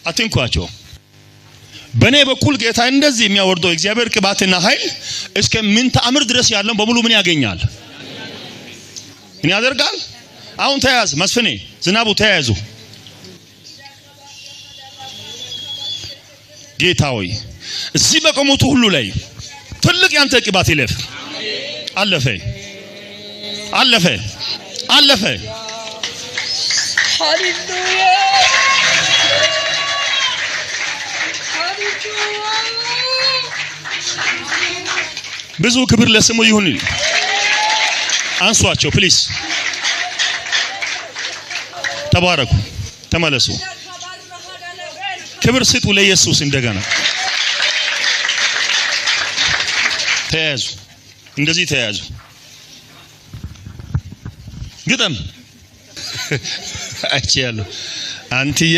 አትንኳቸው። በኔ በኩል ጌታ እንደዚህ የሚያወርደው እግዚአብሔር ቅባትና ኃይል እስከ ምን ተአምር ድረስ ያለው በሙሉ ምን ያገኛል? ምን ያደርጋል? አሁን ተያዝ መስፍኔ ዝናቡ ተያዙ። ጌታ ሆይ እዚህ በቆሙት ሁሉ ላይ ትልቅ ያንተ ቅባት ይለፍ። አለፈ አለፈ አለፈ። ሃሌሉያ ብዙ ክብር ለስሙ ይሁን። አንሷቸው ፕሊዝ። ተባረኩ፣ ተመለሱ። ክብር ስጡ ለኢየሱስ። እንደገና ተያዙ፣ እንደዚህ ተያዙ። ግጠም አይቻለሁ አንቲዬ።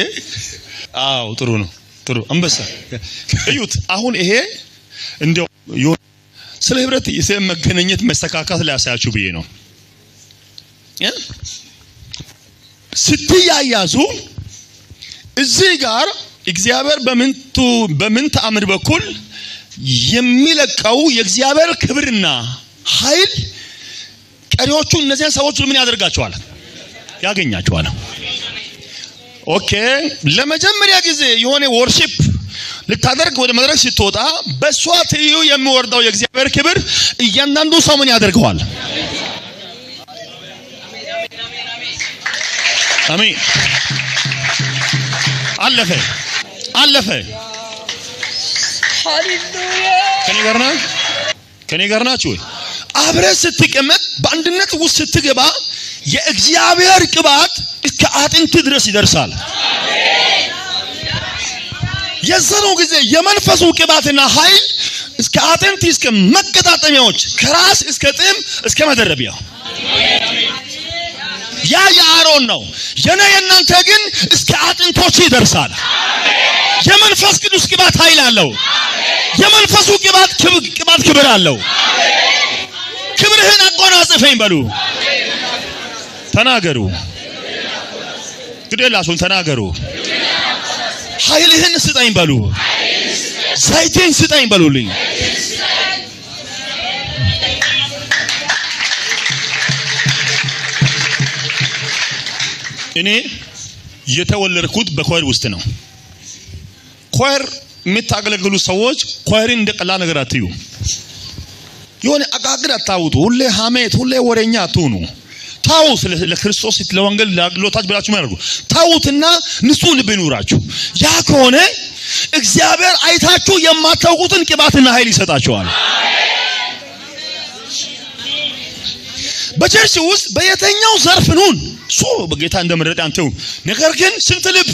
አዎ ጥሩ ነው፣ ጥሩ አንበሳ እዩት። አሁን ይሄ እንደው ስለ ህብረት የመገናኘት መስተካከት ላሳያችሁ ብዬ ነው። ስትያያዙ እዚህ ጋር እግዚአብሔር በምን ተአምር በኩል የሚለቀው የእግዚአብሔር ክብርና ኃይል ቀሪዎቹ እነዚህን ሰዎች ምን ያደርጋቸዋል? ያገኛቸዋል። ኦኬ ለመጀመሪያ ጊዜ የሆነ ወርሺፕ ልታደርግ ወደ መድረክ ስትወጣ በሷ ትይዩ የሚወርደው የእግዚአብሔር ክብር እያንዳንዱ ሰው ምን ያደርገዋል? አሜን። አለፈ አለፈ። ሃሌሉያ ከኔ ጋር ናችሁ ወይ? አብረህ ስትቀመጥ በአንድነት ውስጥ ስትገባ የእግዚአብሔር ቅባት እስከ አጥንት ድረስ ይደርሳል። የዘኑ ጊዜ የመንፈሱ ቅባትና ኃይል እስከ አጥንት እስከ መቀጣጠሚያዎች ከራስ እስከ ጥም እስከ መደረቢያው ያ የአሮን ነው። የናንተ ግን እስከ አጥንቶች ይደርሳል። የመንፈስ ቅዱስ ቅባት ኃይል አለው። የመንፈሱ ቅባት ክብር አለው። ክብርህን አጎናጽፈኝ በሉ። ተናገሩ። ግዴላችሁን ተናገሩ። ኃይልህን ስጠኝ በሉ። ዘይቴን ስጠኝ በሉልኝ። እኔ የተወለድኩት በኳየር ውስጥ ነው። ኳየር የምታገለግሉ ሰዎች ኳየርን እንደቀላል ነገር አትዩ። የሆነ አጋግር አታውጡ። ሁሌ ሐሜት፣ ሁሌ ወሬኛ አትሁኑ። ታው ለክርስቶስ ለወንጌል ለአገልግሎታችሁ ብላችሁ ማድረጉ ታውትና ንጹህ ልብ ይኑራችሁ። ያ ከሆነ እግዚአብሔር አይታችሁ የማታውቁትን ቅባትና ኃይል ይሰጣችኋል። በቸርች ውስጥ በየተኛው ዘርፍ ኑን ሶ በጌታ እንደመረጠ አንተው ነገር ግን ስንት ልብ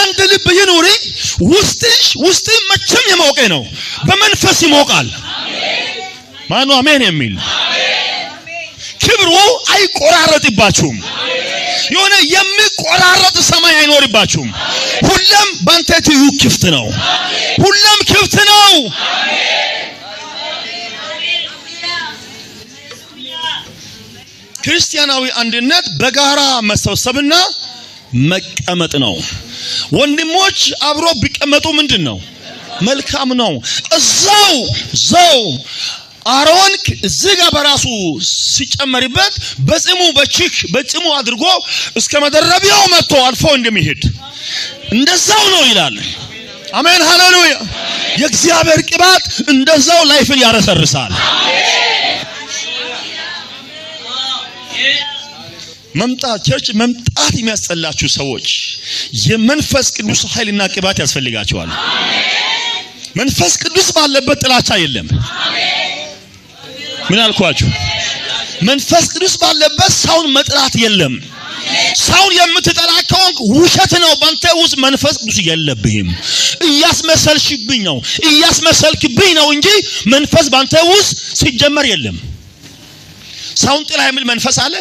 አንድ ልብ ይኑር። ውስጥ መቼም የሞቀ ነው፣ በመንፈስ ይሞቃል። ማኑ አሜን የሚል ክብሩ አይቆራረጥባችሁም። የሆነ የሚቆራረጥ ሰማይ አይኖርባችሁም። ሁሉም ባንተ ትዩ ክፍት ነው። ሁሉም ክፍት ነው። ክርስቲያናዊ አንድነት በጋራ መሰብሰብና መቀመጥ ነው። ወንድሞች አብሮ ቢቀመጡ ምንድነው? መልካም ነው። እዛው አሮን እዚህ ጋር በራሱ ሲጨመርበት በጽሙ አድርጎ እስከ መደረቢያው መጥቶ አልፎ እንደሚሄድ እንደዛው ነው ይላል። አሜን ሃሌሉያ። የእግዚአብሔር ቅባት እንደዛው ላይፍን ያረሰርሳል። ቸርች መምጣት የሚያስጠላችሁ ሰዎች የመንፈስ ቅዱስ ኃይልና ቅባት ያስፈልጋቸዋል። መንፈስ ቅዱስ ባለበት ጥላቻ የለም። ምን አልኳችሁ? መንፈስ ቅዱስ ባለበት ሰውን መጥራት የለም። ሰውን የምትጠላ ከሆንክ ውሸት ነው። ባንተ ውስጥ መንፈስ ቅዱስ የለብህም። እያስመሰልክብኝ ነው እንጂ መንፈስ ባንተ ውስጥ ሲጀመር የለም። ሰውን ጥላ የሚል መንፈስ አለ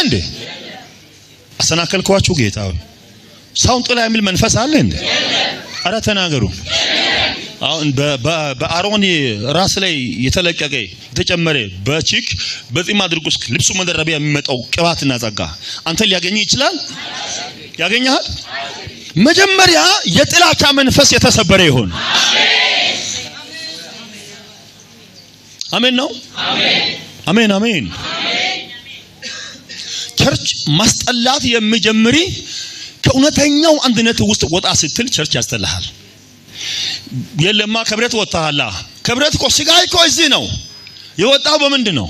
እንዴ? አሰናከልኳችሁ ጌታ ሆይ። ሰውን ጥላ የሚል መንፈስ አለ እንዴ? አረ ተናገሩ። አሁን በአሮን ራስ ላይ የተለቀቀ የተጨመረ በጺም አድርጎ ልብሱ መደረቢያ የሚመጣው ቅባትና ጸጋ አንተ ሊያገኝ ይችላል? ያገኛል? መጀመሪያ የጥላቻ መንፈስ የተሰበረ ይሁን። አሜን ነው። አሜን አሜን። ቸርች ማስጠላት የሚጀምሪ ከእውነተኛው አንድነት ውስጥ ወጣ ስትል ቸርች ያስጠላሃል። የለማ ከብረት ወጣሃላ። ከብረት እኮ ስጋይ እኮ እዚህ ነው የወጣው። በምንድን ነው?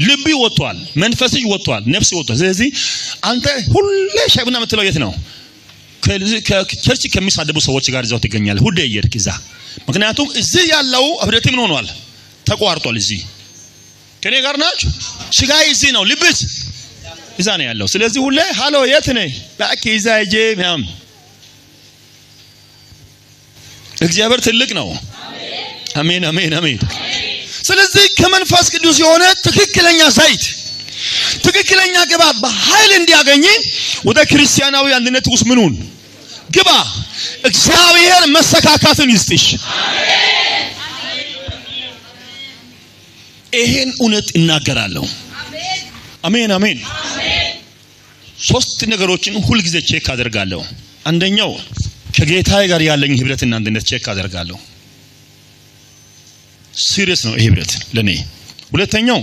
ልብ ወጥቷል፣ መንፈስሽ ወጥቷል፣ ነፍስ ወጥቷል። ስለዚህ አንተ ሁሌ ሸብና የምትለው የት ነው? ከቸርች ከሚሳደቡ ሰዎች ጋር እዛው ትገኛለህ። ሁሌ እየሄድክ እዛ። ምክንያቱም እዚህ ያለው ህብረት ምን ሆኗል? ተቋርጧል። እዚህ ከኔ ጋር ናችሁ። ስጋይ እዚህ ነው፣ ልብስ እዛ ነው ያለው። ስለዚህ ሁሌ ሃሎ የት ነህ? ባክ እዛ ሂጄ ምናምን። እግዚአብሔር ትልቅ ነው። አሜን አሜን አሜን። ስለዚህ ከመንፈስ ቅዱስ የሆነ ትክክለኛ ዘይት፣ ትክክለኛ ቅባት በኃይል እንዲያገኝ ወደ ክርስቲያናዊ አንድነት ውስጥ ምኑን ግባ። እግዚአብሔር መሰካካትን ይስጥሽ። ይሄን እውነት እናገራለሁ። አሜን አሜን። ሶስት ነገሮችን ሁሉ ጊዜ ቼክ አደርጋለሁ። አንደኛው ከጌታዬ ጋር ያለኝ ህብረትና አንድነት ቼክ አደርጋለሁ። ሲሪየስ ነው ይሄ ህብረት ለኔ። ሁለተኛው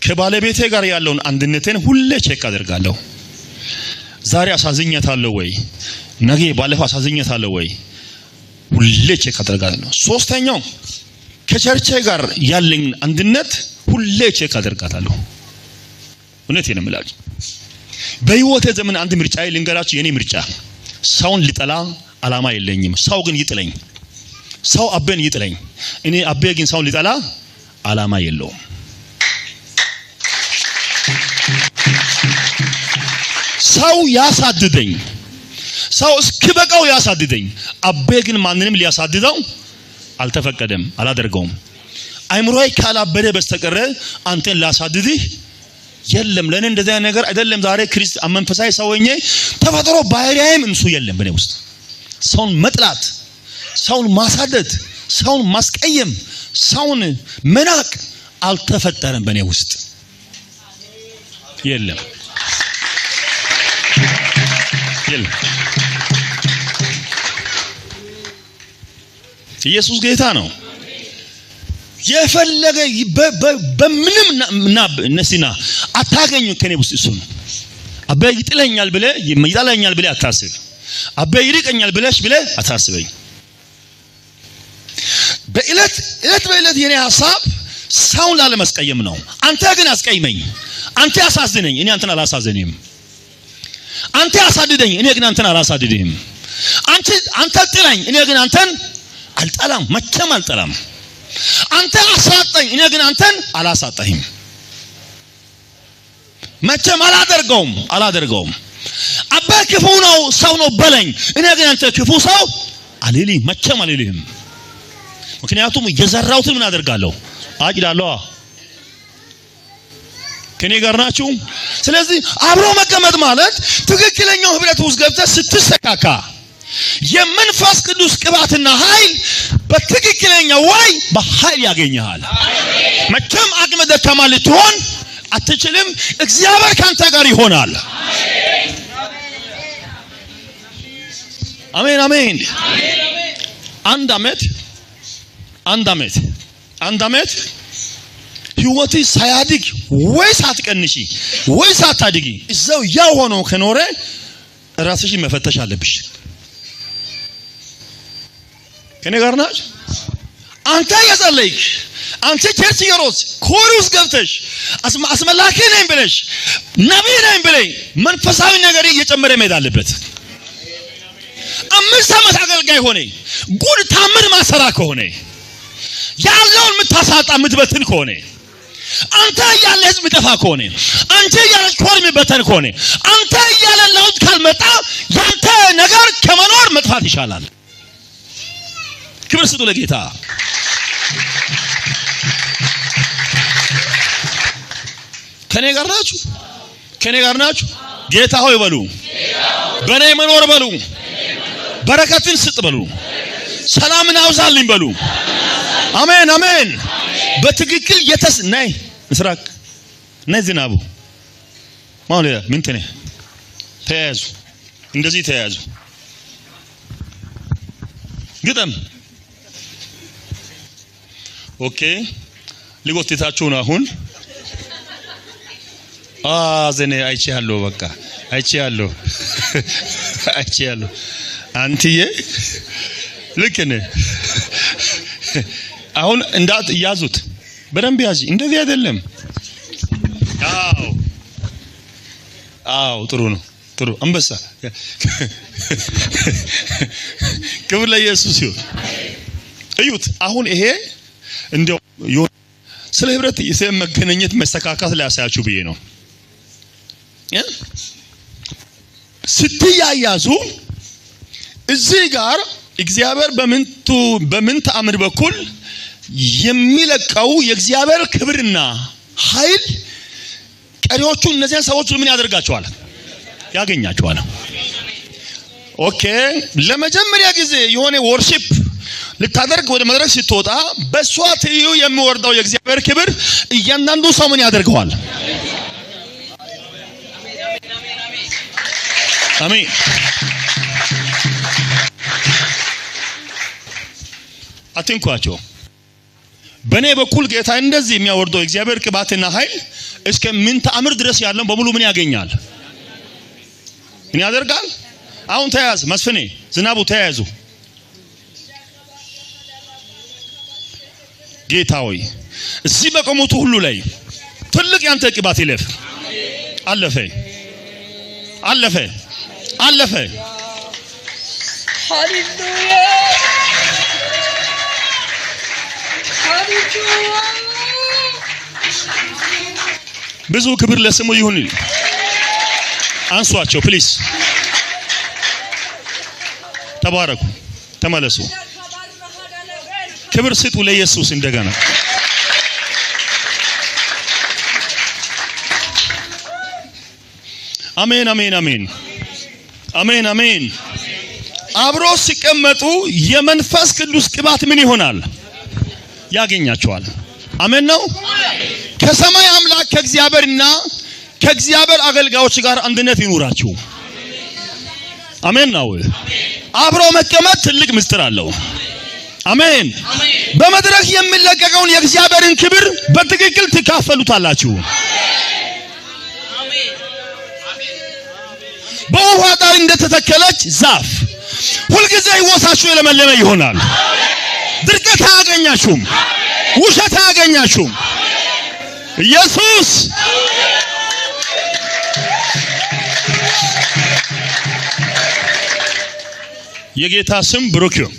ከባለቤቴ ጋር ያለውን አንድነቴን ሁሌ ቼክ አደርጋለሁ። ዛሬ አሳዝኛታለሁ ወይ? ነገ ባለፈው አሳዝኛታለሁ ወይ? ሁሌ ቼክ አደርጋለሁ። ሶስተኛው ከቸርቼ ጋር ያለኝ አንድነት ሁሌ ቼክ አደርጋታለሁ። እውነቴን ነው የምላችሁ። በህይወቴ ዘመን አንድ ምርጫ ልንገራችሁ። የኔ ምርጫ ሰውን ሊጠላ አላማ የለኝም። ሰው ግን ይጥለኝ፣ ሰው አቤን ይጥለኝ። እኔ አቤ ግን ሰውን ሊጠላ አላማ የለውም። ሰው ያሳድደኝ፣ ሰው እስኪበቃው ያሳድደኝ። አቤ ግን ማንንም ሊያሳድደው አልተፈቀደም፣ አላደርገውም። አይምሮዬ ካላበደ በስተቀር አንተን ላሳድድህ የለም። ለኔ እንደዛ ነገር አይደለም። ዛሬ ክርስቲያን መንፈሳዊ ሰው ሆኜ ተፈጥሮ ባህሪያዬም እንሱ የለም በኔ ውስጥ። ሰውን መጥላት፣ ሰውን ማሳደድ፣ ሰውን ማስቀየም፣ ሰውን መናቅ አልተፈጠረም በኔ ውስጥ የለም የለም። ኢየሱስ ጌታ ነው። የፈለገ በምንም ነሲና አታገኙ ከኔ ውስጥ እሱ ነው። አቤ ይጥለኛል ብለ ይጣለኛል ብለ አታስብ። አቤ ይርቀኛል ብለሽ ብለ አታስበኝ። በእለት የኔ ሐሳብ ሰውን ላለመስቀየም ነው። አንተ ግን አስቀይመኝ፣ አንተ አሳዝነኝ፣ እኔ አንተን አላሳዝንም። አንተ አሳድደኝ፣ እኔ ግን አንተን አላሳድድህም። አንተ ጥላኝ፣ እኔ ግን አንተን አልጠላም፣ መቼም አልጠላም። አንተ አሳጣኝ፣ እኔ ግን አንተን አላሳጣህም፣ መቼም አላደርገውም። አባ ክፉ ነው ሰው ነው በለኝ፣ እኔ ግን አንተ ክፉ ሰው አልልህም፣ መቼም አልልህም። ምክንያቱም የዘራሁትን ምን አደርጋለሁ? አጭዳለሁ። ከኔ ጋር ናችሁ? ስለዚህ አብሮ መቀመጥ ማለት ትክክለኛው ህብረት ውስጥ ገብተህ ስትሰካካ የመንፈስ ቅዱስ ቅባትና ኃይል በትክክለኛው ወይ በኃይል ያገኘሃል። መቼም አቅመ ደካማ ልትሆን አትችልም። እግዚአብሔር ካንተ ጋር ይሆናል። አሜን አሜን። አንድ አመት ህይወት ሳያድግ ወይ ሳትቀንሺ ወይ ሳታድጊ እዛው ያው ሆኖ ከኖረ ራስሽን መፈተሽ አለብሽ። ከኔ ጋር ናች? አንተ ያጸለይክ፣ አንተ ቸርች የሮስ ኮሩስ ገብተሽ አስመላኪ ነኝ ብለሽ ነብይ ነኝ ብለሽ መንፈሳዊ ነገር እየጨመረ መሄድ አለበት። 5 ዓመት አገልጋይ ሆነ ጉድ ታምር ማሰራ ከሆነ ያለውን ምታሳጣ ምትበትን ከሆነ አንተ ያለ ህዝብ ይጠፋ ከሆነ አንተ ያለ ኮርም በተን ከሆነ አንተ ያለ ለውጥ ካልመጣ ያንተ ነገር ከመኖር መጥፋት ይሻላል። ክብር ስጡ ለጌታ። ከኔ ጋር ናችሁ? ጌታ ሆይ በሉ፣ በኔ መኖር በሉ፣ በረከትን ስጥ በሉ፣ ሰላምን አውዛልኝ በሉ። አሜን አሜን። በትክክል ነይ ምስራቅ ነይ ዝናቡ ማለት ምን ተነ ተያዙ፣ እንደዚህ ተያዙ። ግጠም። ኦኬ ሊጎትታችሁ ነው አሁን። ዘኔ አይቼሃለሁ፣ በቃ አይቼሃለሁ። አንትዬ ልክ ነህ። አሁን እንዳት ያዙት፣ በደንብ ያዥ። እንደዚህ አይደለም። አዎ ጥሩ ነው፣ ጥሩ አንበሳ። ክብር ለኢየሱስ ይሁን። እዩት። አሁን ይሄ እንደው ስለ ህብረት መገናኘት መስተካከት ላይ ያሳያችሁ ብዬ ነው። ስትያያዙ እዚህ ጋር እግዚአብሔር በምን ተአምር በኩል የሚለቀው የእግዚአብሔር ክብርና ኃይል ቀሪዎቹ እነዚያን ሰዎች ምን ያደርጋቸዋል? ያገኛቸዋል። ኦኬ ለመጀመሪያ ጊዜ የሆነ ወርሺፕ ልታደርግ ወደ መድረክ ስትወጣ በሷ ትይዩ የሚወርደው የእግዚአብሔር ክብር እያንዳንዱ ሰው ምን ያደርገዋል? አሜን። አትንኳቸው። በኔ በኩል ጌታ እንደዚህ የሚያወርደው እግዚአብሔር ቅባትና ኃይል እስከ ምን ተአምር ድረስ ያለው በሙሉ ምን ያገኛል? ምን ያደርጋል? አሁን ተያዝ መስፍኔ፣ ዝናቡ ተያዙ። ጌታ ሆይ እዚህ በቆሙት ሁሉ ላይ ትልቅ ያንተ ቅባት ይለፍ። አለፈ። ሃሌሉያ ብዙ ክብር ለስሙ ይሁን። አንሷቸው ፕሊዝ። ተባረኩ፣ ተመለሱ። ክብር ስጡ ለኢየሱስ እንደገና። አሜን አሜን አሜን አሜን አሜን። አብሮ ሲቀመጡ የመንፈስ ቅዱስ ቅባት ምን ይሆናል? ያገኛቸዋል። አሜን ነው። ከሰማይ አምላክ ከእግዚአብሔርና ከእግዚአብሔር አገልጋዮች ጋር አንድነት ይኑራችሁ። አሜን ነው። አብሮ መቀመጥ ትልቅ ምስጢር አለው። አሜን። በመድረክ የሚለቀቀውን የእግዚአብሔርን ክብር በትክክል ትካፈሉታላችሁ። በውሃ ዳር እንደተተከለች ዛፍ ሁልጊዜ ሕይወታችሁ የለመለመ ይሆናል። ድርቀት አያገኛችሁም፣ ውሸት አያገኛችሁም። ኢየሱስ የጌታ ስም ብሩክ ይሁን።